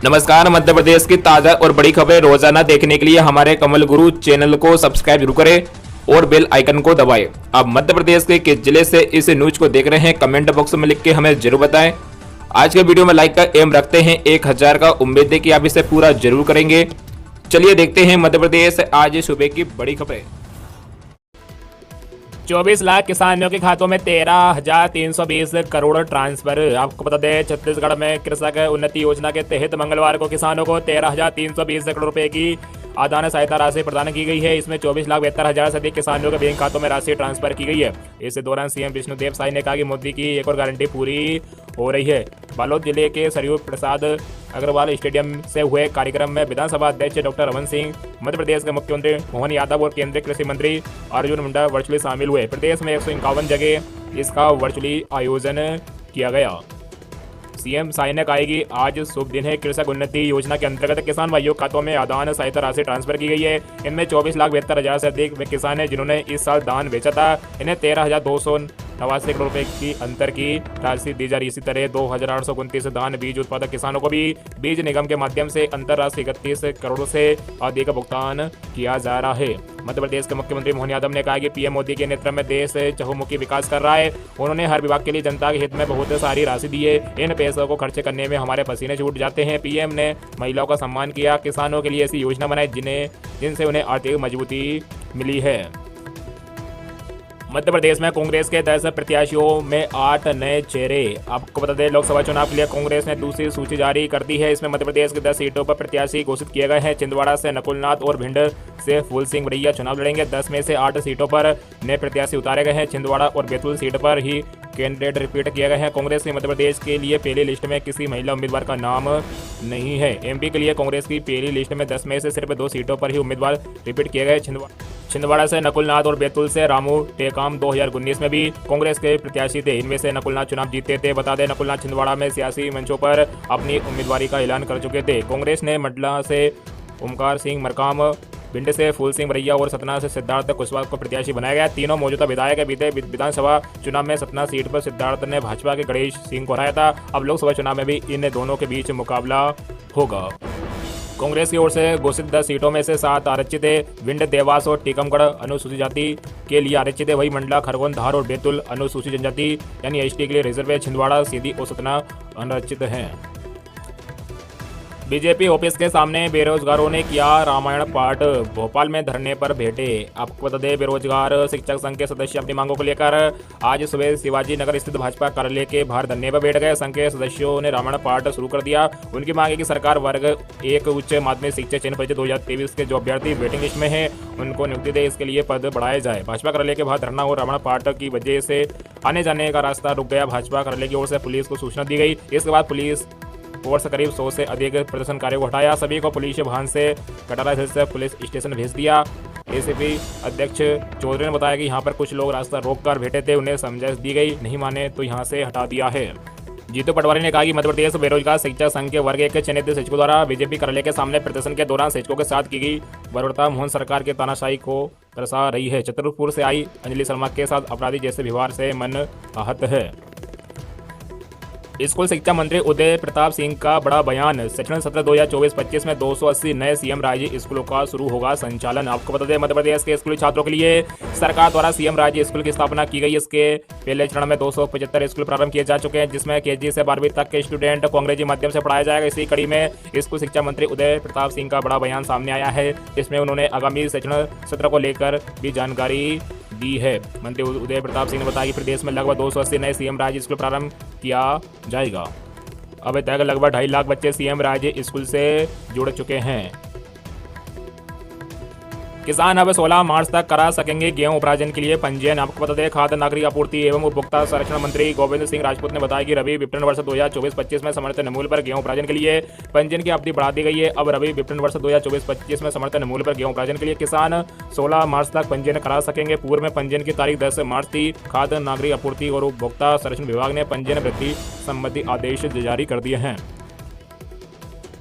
नमस्कार। मध्य प्रदेश की ताजा और बड़ी खबरें रोजाना देखने के लिए हमारे कमल गुरु चैनल को सब्सक्राइब जरूर करें और बेल आइकन को दबाएं। आप मध्य प्रदेश के किस जिले से इस न्यूज को देख रहे हैं कमेंट बॉक्स में लिख के हमें जरूर बताएं। आज के वीडियो में लाइक का एम रखते हैं 1000 का। उम्मीद है कि आप इसे पूरा जरूर करेंगे। चलिए देखते हैं मध्य प्रदेश आज सुबह की बड़ी खबरें। 24 लाख किसानों के खातों में 13,320 करोड़ ट्रांसफर। आपको बता दें, छत्तीसगढ़ में कृषक उन्नति योजना के तहत मंगलवार को किसानों को 13,320 करोड़ रुपए की आदान सहायता राशि प्रदान की गई है। इसमें 24,72,000 से अधिक किसानों के बैंक खातों में राशि ट्रांसफर की गई है। इस दौरान सीएम विष्णुदेव साय ने कहा कि मोदी की एक और गारंटी पूरी हो रही है। बालोद जिले के सरयू प्रसाद अग्रवाल स्टेडियम से हुए कार्यक्रम में विधानसभा अध्यक्ष डॉक्टर रमन सिंह, मध्य प्रदेश के मुख्यमंत्री मोहन यादव और केंद्रीय कृषि मंत्री अर्जुन मुंडा वर्चुअली शामिल हुए। प्रदेश में 151 जगह इसका वर्चुअली आयोजन किया गया। सीएम साय ने कहा कि आज शुभ दिन है। कृषक उन्नति योजना के अंतर्गत किसान भाइयों के खातों में आदान सहायता राशि ट्रांसफर की गई है। इनमें 24,72,000 से अधिक किसान हैं जिन्होंने इस साल धान बेचा था। इन्हें 13,289 करोड़ रुपए की अंतर की राशि दी जा रही। इसी तरह 2,829 धान बीज उत्पादक किसानों को भी बीज निगम के माध्यम से अंतर राशि 31 करोड़ से अधिक भुगतान किया जा रहा है। मध्य प्रदेश के मुख्यमंत्री मोहन यादव ने कहा कि पीएम मोदी के नेतृत्व में देश चहुमुखी विकास कर रहा है। उन्होंने हर विभाग के लिए जनता के हित में बहुत सारी राशि दी है। इन पैसों को खर्च करने में हमारे पसीने छूट जाते हैं। पीएम ने महिलाओं का सम्मान किया, किसानों के लिए ऐसी योजना बनाई जिनसे उन्हें आर्थिक मजबूती मिली है। मध्य प्रदेश में कांग्रेस के 10 प्रत्याशियों में 8 नए चेहरे। आपको बता दें, लोकसभा चुनाव के लिए कांग्रेस ने दूसरी सूची जारी कर दी है। इसमें मध्य प्रदेश के 10 सीटों पर प्रत्याशी घोषित किए गए हैं। छिंदवाड़ा से नकुलनाथ और भिंड से फूल सिंह बरैया चुनाव लड़ेंगे। 10 में से 8 सीटों पर नए प्रत्याशी उतारे गए हैं। छिंदवाड़ा और बैतूल सीट पर ही कैंडिडेट रिपीट किए गए हैं। कांग्रेस की मध्य प्रदेश के लिए पहली लिस्ट में किसी महिला उम्मीदवार का नाम नहीं है। एमपी के लिए कांग्रेस की पहली लिस्ट में 10 में से सिर्फ 2 सीटों पर ही उम्मीदवार रिपीट किए गए। छिंदवाड़ा से नकुलनाथ और बैतूल से रामू टेकाम 2019 में भी कांग्रेस के प्रत्याशी थे। इनमें से नकुलनाथ चुनाव जीते थे। बता दें, नकुलनाथ छिंदवाड़ा में सियासी मंचों पर अपनी उम्मीदवारी का ऐलान कर चुके थे। कांग्रेस ने मंडला से ओमकार सिंह मरकाम, भिंड से फूल सिंह बरैया और सतना से सिद्धार्थ कुशवाहा को प्रत्याशी बनाया गया। तीनों मौजूदा विधायक बीते विधानसभा चुनाव में सतना सीट पर सिद्धार्थ ने भाजपा के गणेश सिंह को हराया था। अब लोकसभा चुनाव में भी इन दोनों के बीच मुकाबला होगा। कांग्रेस की ओर से घोषित 10 सीटों में से 7 आरक्षित है। भिंड, देवास और टीकमगढ़ अनुसूचित जाति के लिए आरक्षित है। वही मंडला, खरगोन, धार और बैतूल अनुसूचित जनजाति यानी एसटी के लिए रिजर्व है। छिंदवाड़ा, सीधी और सतना अनारक्षित हैं। बीजेपी ऑफिस के सामने बेरोजगारों ने किया रामायण पाठ। भोपाल में धरने पर बैठे। आपको बता दें, बेरोजगार शिक्षक संघ के सदस्य अपनी मांगों को लेकर आज सुबह शिवाजी नगर स्थित भाजपा कार्यालय के बाहर धरने पर बैठ गए। संघ के सदस्यों ने रामायण पाठ शुरू कर दिया। उनकी मांग है कि सरकार वर्ग 1 उच्च माध्यमिक शिक्षा चयन परीक्षा 2023 के जो अभ्यर्थी वेटिंग लिस्ट में है उनको नियुक्ति दे, इसके लिए पद बढ़ाए जाए। भाजपा कार्यालय के बाहर धरना और रामायण पाठ की वजह से आने जाने का रास्ता रुक गया। भाजपा कार्यालय की ओर से पुलिस को सूचना दी गई। इसके बाद पुलिस फोर्स करीब 100 से अधिक प्रदर्शनकारियों को हटाया। सभी को पुलिस वाहन से कटारा से पुलिस स्टेशन भेज दिया। एसीपी अध्यक्ष चौधरी ने बताया कि यहाँ पर कुछ लोग रास्ता रोककर बैठे थे, उन्हें समझाइश दी गई, नहीं माने तो यहाँ से हटा दिया है। जीतू पटवारी ने कहा कि मध्य प्रदेश बेरोजगार शिक्षक संघ के वर्ग 1 के चयनित शिक्षकों द्वारा बीजेपी कार्यालय के सामने प्रदर्शन के दौरान शिक्षकों के साथ की गई बर्बरता मोहन सरकार के तानाशाही को दर्शा रही है। चतुरपुर से आई अंजलि शर्मा के साथ अपराधी जैसे व्यवहार से मन आहत है। स्कूल शिक्षा मंत्री उदय प्रताप सिंह का बड़ा बयान। शैक्षणिक सत्र 2024-25 में 280 नए सीएम राज्य स्कूलों का शुरू होगा संचालन। आपको बता दें, मध्य प्रदेश के स्कूली छात्रों के लिए सरकार द्वारा सीएम राज्य स्कूल की स्थापना की गई। इसके पहले चरण में 275 स्कूल प्रारंभ किए जा चुके हैं, जिसमें केजी से 12वीं तक के स्टूडेंट को अंग्रेजी माध्यम से पढ़ाया जाएगा। इसी कड़ी में स्कूल शिक्षा मंत्री उदय प्रताप सिंह का बड़ा बयान सामने आया है, जिसमें उन्होंने आगामी शैक्षणिक सत्र को लेकर भी जानकारी दी है। मंत्री उदय प्रताप सिंह ने बताया कि प्रदेश में लगभग 280 नए सीएम राज्य स्कूल प्रारंभ किया जाएगा। अभी तक लगभग 2.5 लाख बच्चे सीएम राज्य स्कूल से जुड़ चुके हैं। किसान अब 16 मार्च तक करा सकेंगे गेहूं उपराजन के लिए पंजीयन। आपको बता दें, खाद्य नागरिक आपूर्ति एवं उपभोक्ता संरक्षण मंत्री गोविंद सिंह राजपूत ने बताया कि रबी विपणन वर्ष 2024-25 में समर्थन मूल्य पर गेहूं उपराजन के लिए पंजीयन की अवधि बढ़ा दी गई है। अब रबी विपणन वर्ष 2024-25 में समर्थन मूल्य पर गेहूं उपराजन के लिए किसान 16 मार्च तक पंजीयन करा सकेंगे। पूर्व में पंजीयन की तारीख 10 मार्च थी। खाद्य नागरिक आपूर्ति और उपभोक्ता संरक्षण विभाग ने पंजीयन वृद्धि संबंधी आदेश जारी कर दिए हैं।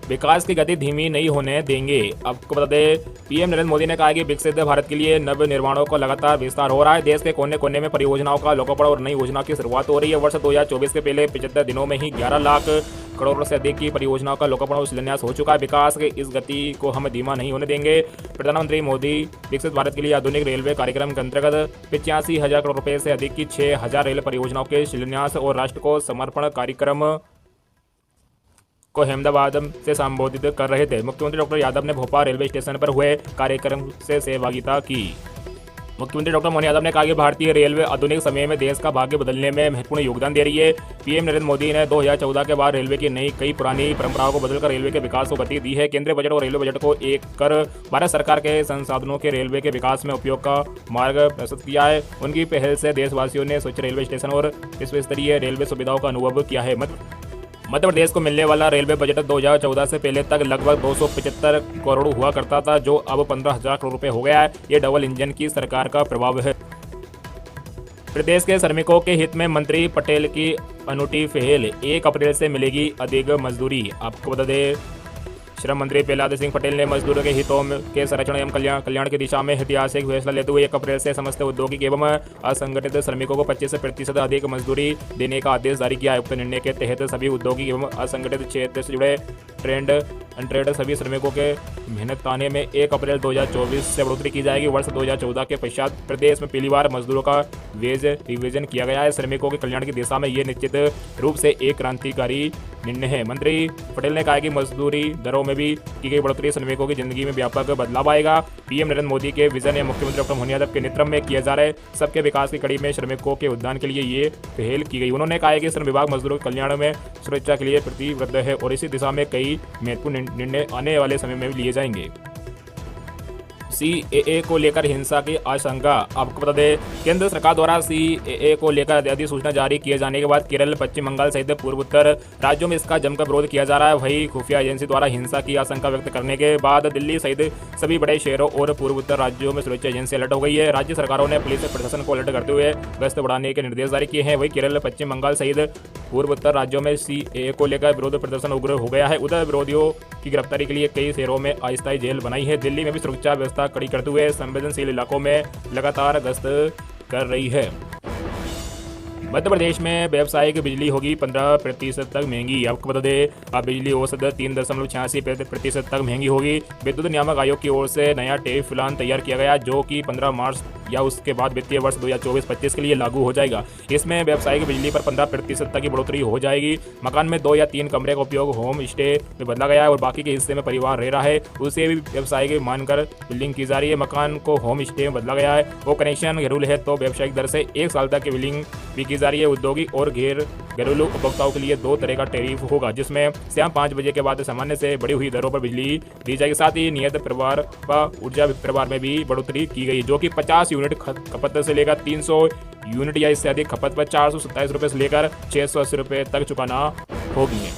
विकास की गति धीमी नहीं होने देंगे। आपको बता दें, पीएम नरेंद्र मोदी ने कहा कि विकसित भारत के लिए नव निर्माणों का लगातार विस्तार हो रहा है। देश के कोने कोने में परियोजनाओं का लोकार्पण और नई योजना की शुरुआत हो रही है। वर्ष 2024 के पहले 75 दिनों में ही 11 लाख करोड़ से अधिक की परियोजनाओं का लोकार्पण और शिलान्यास हो चुका है। विकास की इस गति को हम धीमा नहीं होने देंगे। प्रधानमंत्री मोदी विकसित भारत के लिए आधुनिक रेलवे कार्यक्रम के अंतर्गत 85,000 करोड़ रुपए से अधिक की 6,000 रेल परियोजनाओं के शिलान्यास और राष्ट्र को समर्पण कार्यक्रम को अहमदाबाद से संबोधित कर रहे थे। मुख्यमंत्री डॉक्टर यादव ने भोपाल रेलवे स्टेशन पर हुए कार्यक्रम से सहभागिता की। मुख्यमंत्री डॉक्टर मोहन यादव ने कहा कि भारतीय रेलवे आधुनिक समय में देश का भाग्य बदलने में महत्वपूर्ण योगदान दे रही है। पीएम नरेंद्र मोदी ने 2014 के बाद रेलवे की कई पुरानी परंपराओं को बदलकर रेलवे के विकास को गति दी है। केंद्रीय बजट और रेलवे बजट को एक कर भारत सरकार के संसाधनों के रेलवे के विकास में उपयोग का मार्ग प्रस्तुत किया है। उनकी पहल से देशवासियों ने स्वच्छ रेलवे स्टेशन और विश्व स्तरीय रेलवे सुविधाओं का अनुभव किया है। मध्य प्रदेश को मिलने वाला रेलवे बजट 2014 से पहले तक लगभग 275 करोड़ हुआ करता था, जो अब 15,000 करोड़ रुपए हो गया है। ये डबल इंजन की सरकार का प्रभाव है। प्रदेश के श्रमिकों के हित में मंत्री पटेल की अनूठी पहल, 1 अप्रैल से मिलेगी अधिक मजदूरी। आपको बता दें, श्रम मंत्री प्रहलाद सिंह पटेल ने मजदूरों के हितों के संरक्षण एवं कल्याण की दिशा में ऐतिहासिक फैसला लेते हुए 1 अप्रैल से समस्त औद्योगिक एवं असंगठित श्रमिकों को 25% अधिक मजदूरी देने का आदेश जारी किया है। उक्त निर्णय के तहत सभी औद्योगिक एवं असंगठित क्षेत्र से जुड़े ट्रेड अनट्रेड सभी श्रमिकों के मेहनत ताने में 1 अप्रैल 2024 से बढ़ोतरी की जाएगी। वर्ष 2014 के पश्चात प्रदेश में पहली बार मजदूरों का वेज रिविजन किया गया है। श्रमिकों के कल्याण की दिशा में ये निश्चित रूप से एक क्रांतिकारी निर्णय है। मंत्री पटेल ने कहा कि मजदूरी दरों में भी की गई बढ़ोतरी श्रमिकों की जिंदगी में व्यापक बदलाव आएगा। पीएम नरेंद्र मोदी के विजन या मुख्यमंत्री डॉक्टर मोहन यादव के नेतृत्व में किए जा रहे सबके विकास की कड़ी में श्रमिकों के उत्थान के लिए ये पहल की गई। उन्होंने कहा कि श्रम विभाग मजदूरों के कल्याण में सुरक्षा के लिए प्रतिबद्ध है और इसी दिशा में कई महत्वपूर्ण निर्णय आने वाले समय में लिए जाएंगे। सीएए को लेकर हिंसा की आशंका। आपको बता दें, केंद्र सरकार द्वारा सीएए को लेकर अधिसूचना जारी किए जाने के बाद केरल, पश्चिम बंगाल सहित पूर्वोत्तर राज्यों में इसका जमकर विरोध किया जा रहा है। वहीं खुफिया एजेंसी द्वारा हिंसा की आशंका व्यक्त करने के बाद दिल्ली सहित सभी बड़े शहरों और पूर्वोत्तर राज्यों में सुरक्षा एजेंसी अलर्ट हो गई है। राज्य सरकारों ने पुलिस प्रशासन को अलर्ट करते हुए गश्त बढ़ाने के निर्देश जारी किए हैं। वहीं केरल, पश्चिम बंगाल सहित पूर्वोत्तर राज्यों में सीएए को लेकर विरोध प्रदर्शन उग्र हो गया है। उधर विरोधियों की गिरफ्तारी के लिए कई शहरों में अस्थायी जेल बनाई है। दिल्ली में भी सुरक्षा व्यवस्था कड़ी करते हुए संवेदनशील इलाकों में लगातार गश्त कर रही है। मध्य प्रदेश में व्यावसायिक बिजली होगी 15% तक महंगी। आपको बता दें, अब बिजली औसत 3.86% तक महंगी होगी। विद्युत नियामक आयोग की ओर से नया टैरिफ प्लान तैयार किया गया, जो कि 15 मार्च या उसके बाद वित्तीय वर्ष 2024-25 के लिए लागू हो जाएगा। इसमें व्यावसायिक बिजली पर 15% तक की बढ़ोतरी हो जाएगी। मकान में 2 या 3 कमरे का उपयोग होम स्टे में बदला गया है और बाकी के हिस्से में परिवार रह रहा है, उसे भी व्यवसायिक मानकर बिलिंग की जा रही है। मकान को होम स्टे में बदला गया है, वो कनेक्शन घरेलू है तो व्यावसायिक दर से 1 साल तक की बिलिंग भी की जा रही है। औद्योगिक और घरेलू उपभोक्ताओं के लिए 2 तरह का टैरिफ होगा, जिसमें शाम 5 बजे के बाद सामान्य से बढ़ी हुई दरों पर बिजली दी जाएगी। साथ ही नियत प्रभार व ऊर्जा प्रभार में भी बढ़ोतरी की गई, जो कि 50 यूनिट खपत से लेकर 300 यूनिट या इससे अधिक खपत पर 427 रुपये से लेकर 680 रुपये तक चुकाना होगी।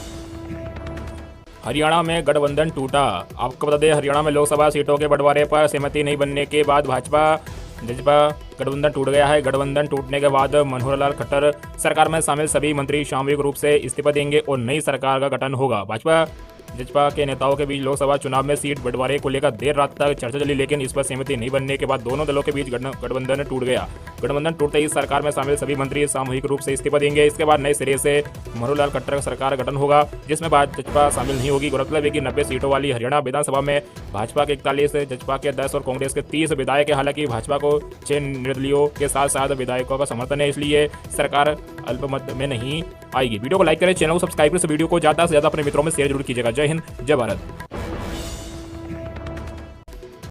हरियाणा में गठबंधन टूटा। आपको बता दें, हरियाणा में लोकसभा सीटों के बंटवारे पर सहमति नहीं बनने के बाद भाजपा गठबंधन टूट गया है। गठबंधन टूटने के बाद मनोहर लाल खट्टर सरकार में शामिल सभी मंत्री सामूहिक रूप से इस्तीफा देंगे और नई सरकार का गठन होगा। भाजपा के नेताओं के बीच लोकसभा चुनाव में सीट बंटवारे को लेकर देर रात तक चर्चा चली, लेकिन इस पर सहमति नहीं बनने के बाद दोनों दलों के बीच गठबंधन टूट गया। गठबंधन टूटते ही सरकार में शामिल सभी मंत्री सामूहिक रूप से इस्तीफा देंगे। इसके बाद नए सिरे से मनोहर लाल खट्टर सरकार गठन होगा, जिसमें भाजपा शामिल नहीं होगी। गौरतलब है कि 90 सीटों वाली हरियाणा विधानसभा में भाजपा के 41, जसपा के 10 और कांग्रेस के 30 विधायक है। हालांकि भाजपा को 6 निर्दलीयों के साथ साथ विधायकों का समर्थन है, इसलिए सरकार अल्पमत में नहीं आएगी। वीडियो को लाइक करें, चैनल को सब्सक्राइब करें, वीडियो को ज्यादा से ज्यादा अपने मित्रों में शेयर जरूर कीजिएगा। जय हिंद, जय भारत।